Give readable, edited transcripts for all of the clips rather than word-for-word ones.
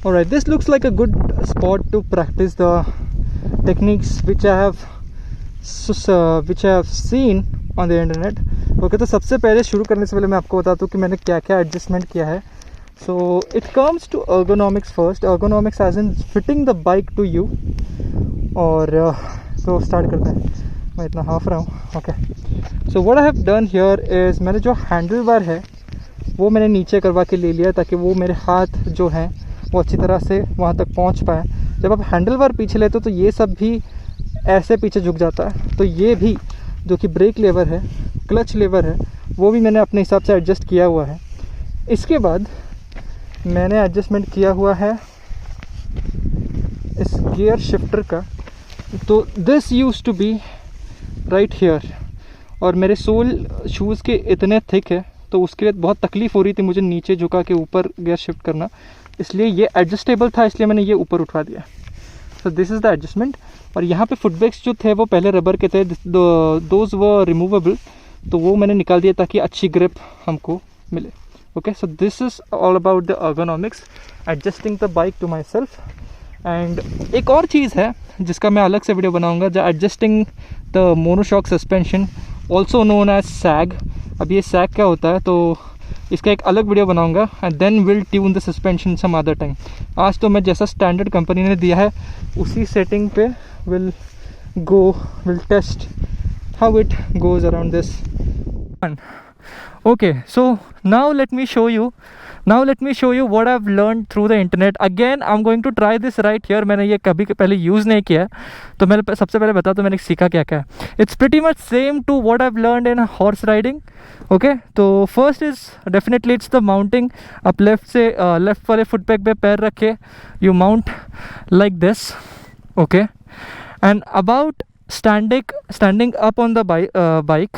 Alright, this looks like a good spot to practice the techniques which I have seen on the internet. Okay, तो सबसे पहले शुरू करने से पहले मैं आपको बताता हूँ कि मैंने क्या क्या एडजस्टमेंट किया है. So it comes to ergonomics first. Ergonomics as in fitting the bike to you. और तो स्टार्ट करते हैं. मैं इतना हाफ रहा हूँ. Okay, so what I have done here is मैंने जो हैंडल बार है वो मैंने नीचे करवा के ले लिया ताकि वो मेरे हाथ जो हैं वो अच्छी तरह से वहाँ तक पहुँच पाए. जब आप हैंडल बार पीछे लेते हो तो ये सब भी ऐसे पीछे झुक जाता है. तो ये भी जो कि ब्रेक लेवर है, क्लच लेवर है, वो भी मैंने अपने हिसाब से एडजस्ट किया हुआ है. इसके बाद मैंने एडजस्टमेंट किया हुआ है इस गियर शिफ्टर का. तो this used to be right here और मेरे सोल शूज़ के इतने थिक है तो उसके लिए बहुत तकलीफ़ हो रही थी मुझे नीचे झुका के ऊपर गियर शिफ्ट करना. इसलिए ये एडजस्टेबल था, इसलिए मैंने ये ऊपर उठा दिया. सो दिस इज़ द एडजस्टमेंट. और यहाँ पे फुटबैग्स जो थे वो पहले रबर के थे, दोज वर रिमूवेबल, तो वो मैंने निकाल दिया ताकि अच्छी ग्रिप हमको मिले. Okay, so this is all about the ergonomics, adjusting the bike to myself. And एक और चीज़ है जिसका मैं अलग से वीडियो बनाऊंगा, जो adjusting the monoshock suspension also known as sag. अब ये सैग क्या होता है तो इसका एक अलग वीडियो बनाऊंगा and then will tune the suspension some other time. आज तो मैं जैसा स्टैंडर्ड कंपनी ने दिया है उसी सेटिंग पे will test how it goes around this. Okay, so now let me show you what I've learned through the internet. Again, I'm going to try this right here. मैंने ये कभी पहले use नहीं किया है तो मैंने सबसे पहले बता तो मैंने सीखा क्या क्या है. It's pretty much same to what I've learned in horse riding. Okay, तो first is definitely it's the mounting. आप लेफ़्ट वाले फुट पैक पे पैर रखे, you mount like this. Okay, and about standing up on the bike,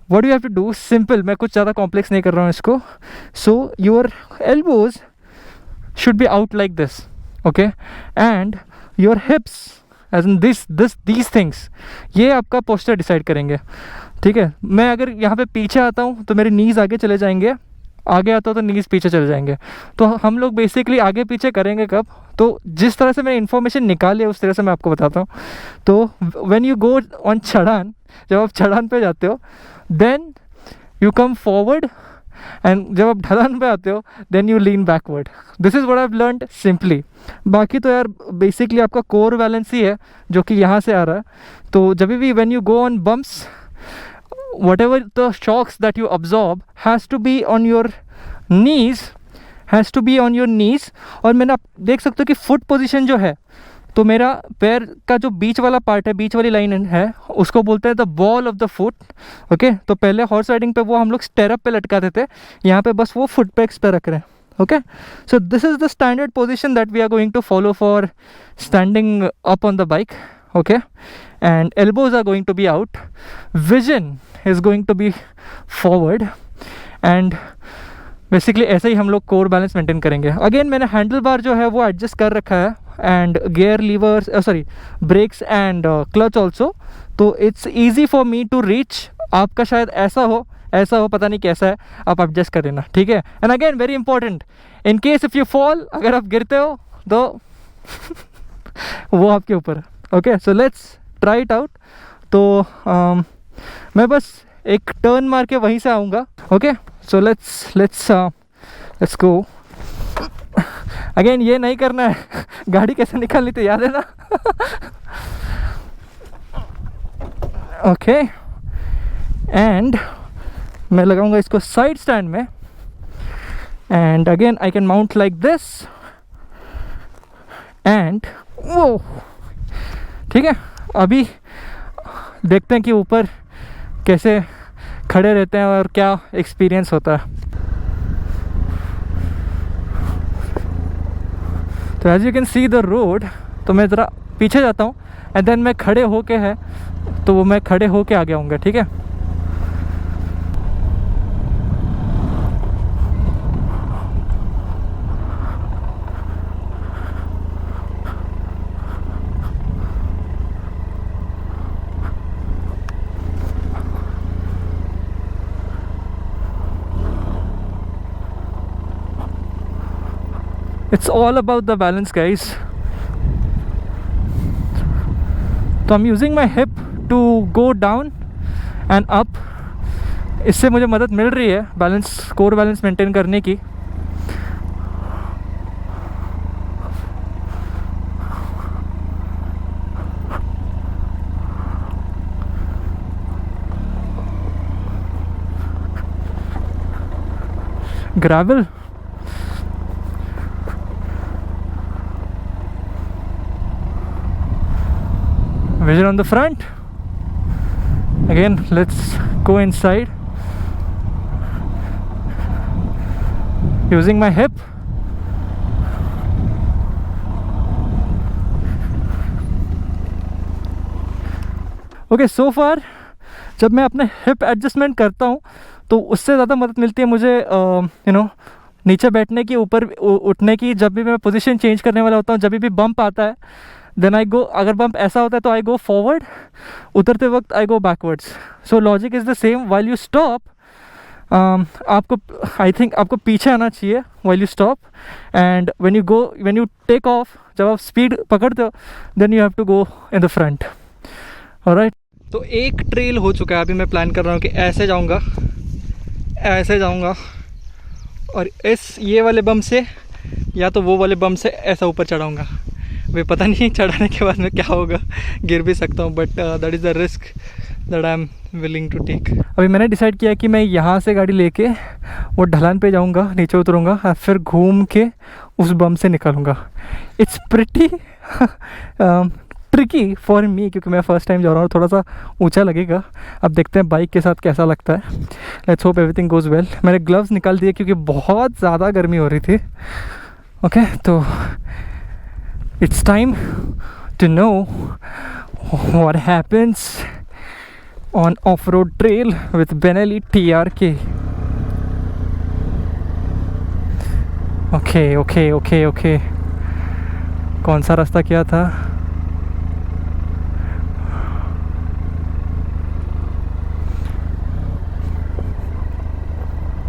what do you have to do? Simple, मैं कुछ ज़्यादा complex नहीं कर रहा हूँ इसको. So your elbows should be out like this, okay, and your hips as in these things, ये आपका पोस्चर डिसाइड करेंगे. ठीक है, मैं अगर यहाँ पे पीछे आता हूँ तो मेरे नीज़ आगे चले जाएंगे, आगे आता हूँ तो नीज़ पीछे चले जाएंगे. तो हम लोग बेसिकली आगे पीछे करेंगे कब, तो जिस तरह से मैंने इन्फॉर्मेशन निकाली है उस तरह से मैं आपको बताता हूँ. तो व्हेन यू गो ऑन चढ़ान, जब आप चढ़ान पे जाते हो then you come forward, and जब आप ढलान पे आते हो then you lean backward. This is what I've learned simply. बाकी तो यार बेसिकली आपका कोर बैलेंस ही है जो कि यहाँ से आ रहा है. तो जब भी when you go on bumps, whatever the shocks that you absorb has to be on your knees. और मैंने आप देख सकते हो कि फुट पोजीशन जो है तो मेरा पैर का जो बीच वाला पार्ट है, बीच वाली लाइन है, उसको बोलते हैं the ball of the foot. Okay, तो पहले हॉर्स राइडिंग पे वो हम लोग स्टेरअप पे लटकाते थे, यहाँ पे बस वो फुट पैक्स पे रख रहे हैं. Okay, so this is the standard position that we are going to follow for standing up on the bike. Okay, and elbows are going to be out, vision is going to be forward, and basically ऐसे ही हम लोग core balance maintain करेंगे. Again मैंने handlebar जो है वो adjust कर रखा है, and gear levers, brakes and clutch also. तो it's easy for me to reach. आपका शायद ऐसा हो पता नहीं कैसा है, आप एडजस्ट कर लेना. ठीक है, and again very important, in case if you fall, अगर आप गिरते हो तो वो आपके ऊपर है. Okay, so let's try it out. तो मैं बस एक टर्न मार के वहीं से आऊँगा. Okay, so let's go. Again ये नहीं करना है, गाड़ी कैसे निकालनी तो याद है ना. ओके, एंड मैं लगाऊंगा इसको साइड स्टैंड में, and again I can mount like this, and वो ठीक है. अभी देखते हैं कि ऊपर कैसे खड़े रहते हैं और क्या एक्सपीरियंस होता है. तो as you can see the road, तो मैं ज़रा पीछे जाता हूँ एंड देन मैं खड़े होके है तो वो मैं खड़े होके आगे आऊँगा. ठीक है, It's all about the balance, guys. तो I'm using my hip to go down and up. इससे मुझे मदद मिल रही है बैलेंस, कोर बैलेंस मेंटेन करने की. Gravel. Vision on the front. Again, let's go inside. Using my hip. Okay, so far जब मैं अपने हिप एडजस्टमेंट करता हूँ तो उससे ज़्यादा मदद मिलती है मुझे नीचे बैठने की, ऊपर उठने की. जब भी मैं पोजीशन चेंज करने वाला होता हूँ, जब भी बम्प आता है, देन आई गो, अगर बम्प ऐसा होता है तो आई गो फॉरवर्ड, उतरते वक्त I go backwards. So logic is the same. While you stop, आपको आई थिंक आपको पीछे आना चाहिए while you stop, and when you take off, जब आप स्पीड पकड़ते हो, then you have to go in the front. Alright, तो एक ट्रेल हो चुका है. अभी मैं प्लान कर रहा हूँ कि ऐसे जाऊँगा, ऐसे जाऊँगा, और ये वाले बम से या तो वो वाले बम से ऐसा ऊपर चढ़ाऊँगा. वे पता नहीं चढ़ाने के बाद में क्या होगा, गिर भी सकता हूँ, but that is the risk that I am willing to take. अभी मैंने डिसाइड किया कि मैं यहाँ से गाड़ी लेके वो ढलान पे जाऊँगा, नीचे उतरूँगा और फिर घूम के उस बम से निकलूँगा. It's pretty tricky for me, क्योंकि मैं फ़र्स्ट टाइम जा रहा हूँ, थोड़ा सा ऊंचा लगेगा. अब देखते हैं बाइक के साथ कैसा लगता है. Let's hope everything goes well. मैंने ग्लव्स निकाल दिए क्योंकि बहुत ज़्यादा गर्मी हो रही थी. ओके, तो it's time to know what happens on off-road trail with Benelli TRK. Okay. कौन सा रास्ता क्या था?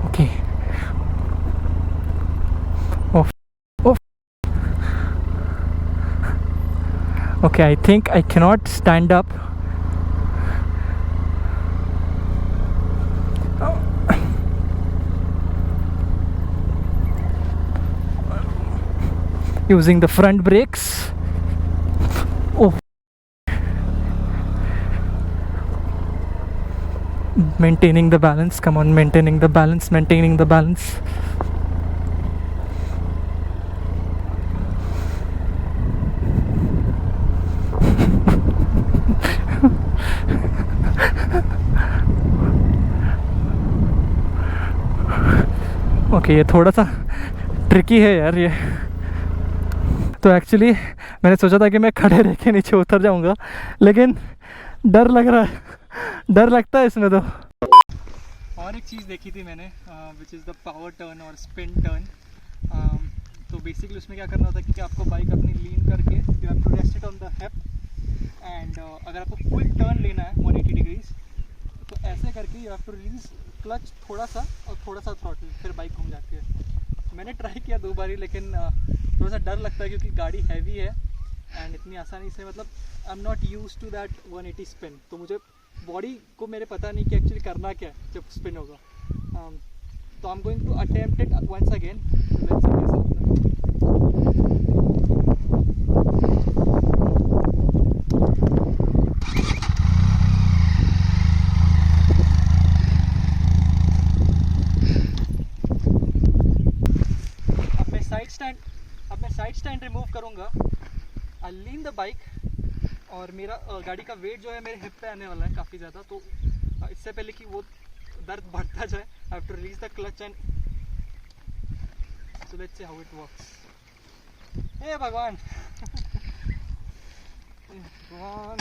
Okay. Okay, I think I cannot stand up. Using the front brakes. Oh. Maintaining the balance. Come on, maintaining the balance. Okay, ये थोड़ा सा tricky है यार ये. तो एक्चुअली मैंने सोचा था कि मैं खड़े रह के नीचे उतर जाऊंगा, लेकिन डर लग रहा है, डर लगता है इसमें. तो और एक चीज़ देखी थी मैंने, which is the power turn और स्पिन टर्न. तो बेसिकली उसमें क्या करना होता है कि आपको बाइक अपनी लीन करके you have to rest it on the hip, and अगर आपको क्विक टर्न लेना है 180 डिग्रीज, तो ऐसे करके you have to release clutch थोड़ा सा और थोड़ा सा थ्रॉटल, फिर बाइक घूम जाती है. मैंने ट्राई किया 2 बारी, लेकिन थोड़ा सा डर लगता है क्योंकि गाड़ी हैवी है एंड इतनी आसानी से, मतलब I am not used to that 180 spin. तो मुझे बॉडी को मेरे पता नहीं कि एक्चुअली करना क्या है जब स्पिन होगा. तो I am going to attempt it once again. Let's see कैसा होता है. अब मैं साइड स्टैंड रिमूव करूँगा. आई लीन द बाइक, और मेरा गाड़ी का वेट जो है मेरे हिप पे आने वाला है काफ़ी ज़्यादा. तो इससे पहले कि वो दर्द बढ़ता जाए, I have to release the clutch and so let's see how it works. हे भगवान भगवान.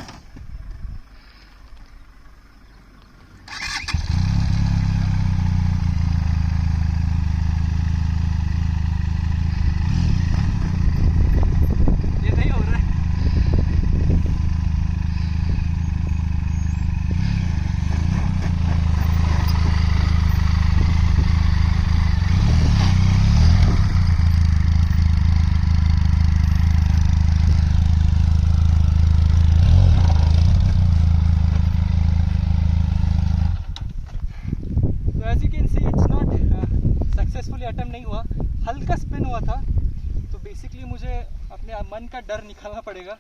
बेसिकली मुझे अपने मन का डर निकालना पड़ेगा,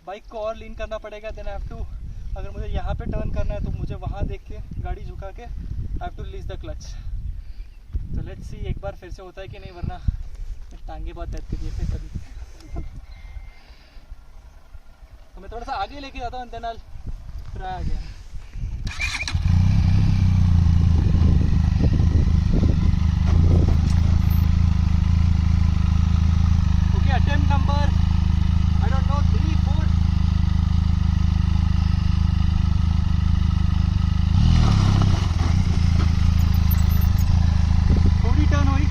बाइक को और लीन करना पड़ेगा। देन आई हैव टू, अगर मुझे यहाँ पे टर्न करना है तो मुझे वहाँ देख के गाड़ी झुका के I have to release the clutch. तो लेट्स सी एक बार फिर से होता है कि नहीं, वरना टांगे बहुत दर्द करिए फिर कभी। तो मैं थोड़ा सा आगे लेके जाता हूँ, then I try again. Attempt number, I don't know, 3, 4. थोड़ी टर्न हुई।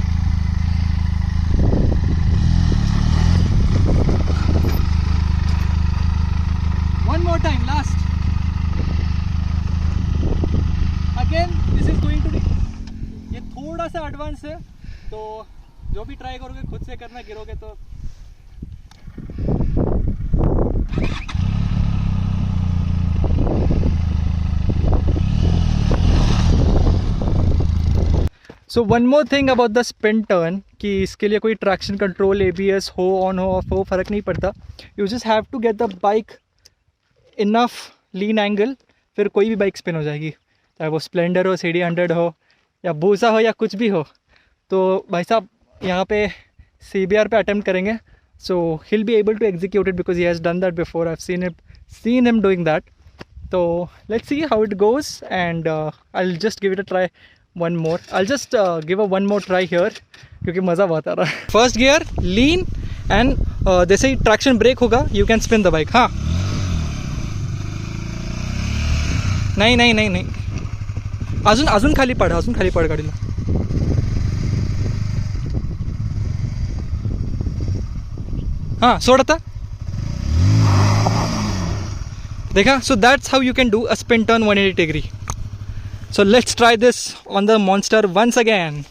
One more time, last. Again, this is going to be, ये थोड़ा सा एडवांस है, तो जो भी ट्राई करोगे खुद से करना, गिरोगे तो so one more thing about the spin turn, कि इसके लिए कोई ट्रैक्शन कंट्रोल, ABS हो, ऑन हो, ऑफ हो, फ़र्क नहीं पड़ता। You just have to get the bike enough lean angle, फिर कोई भी बाइक स्पिन हो जाएगी, चाहे वो स्प्लेंडर हो, CD100 हो, या बूसा हो, या कुछ भी हो। तो भाई साहब यहाँ पे CBR पे अटेम्प्ट करेंगे, so he'll be able to execute it because he has done that before. I've seen him doing that. So let's see how it goes, and I'll just give it a try one more. I'll just give a one more try here क्योंकि मज़ा बहुत आ रहा है। First gear lean and जैसे ही traction break होगा you can spin the bike. हाँ, नहीं नहीं नहीं नहीं, अजून खाली पड गाडीला। हाँ, सोड आता, देखा? So that's how you can do a spin turn 180 degree. So let's try this on the monster once again.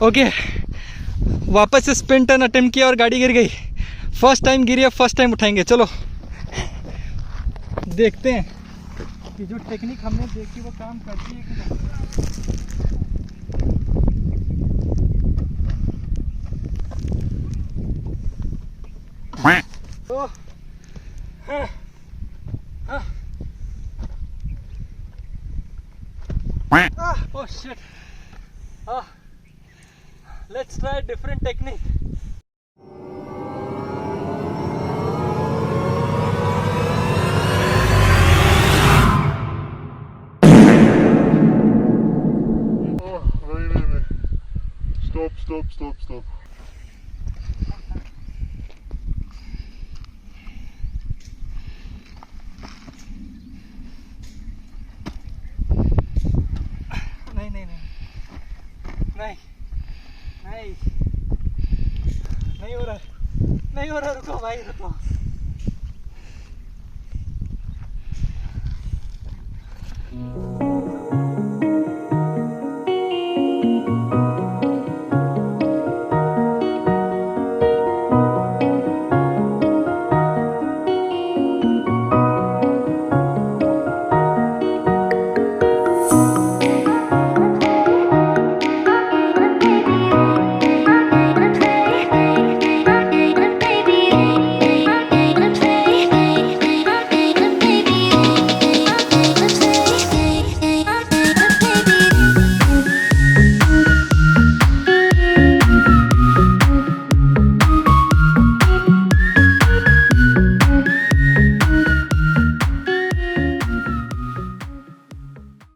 Okay, वापस से स्पिन टर्न अटेम्प्ट किया और गाड़ी गिर गई। फर्स्ट टाइम गिरी है, फर्स्ट टाइम उठाएंगे। चलो देखते हैं कि जो टेक्निक हमने देखी वो काम करती है कि नहीं। Oh shit. Let's try a different technique. Oh, नहीं. Stop. नहीं हो रहा, रुको भाई, रुको।